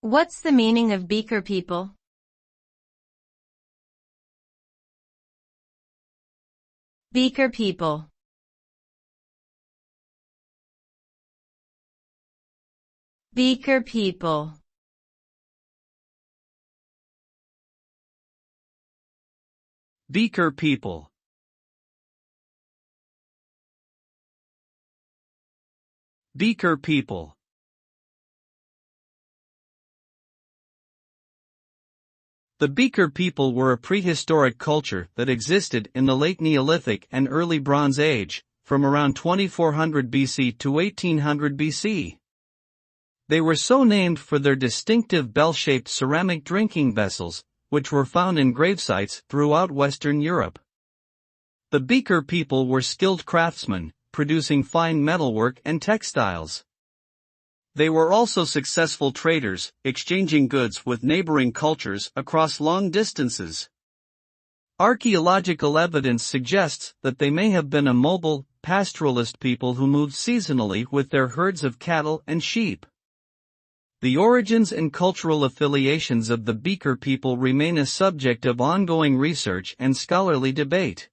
What's the meaning of Beaker people? Beaker people. Beaker people. Beaker people. Beaker people. The Beaker people were a prehistoric culture that existed in the late Neolithic and early Bronze Age, from around 2400 BC to 1800 BC. They were so named for their distinctive bell-shaped ceramic drinking vessels, which were found in gravesites throughout Western Europe. The Beaker people were skilled craftsmen, producing fine metalwork and textiles. They were also successful traders, exchanging goods with neighboring cultures across long distances. Archaeological evidence suggests that they may have been a mobile, pastoralist people who moved seasonally with their herds of cattle and sheep. The origins and cultural affiliations of the Beaker people remain a subject of ongoing research and scholarly debate.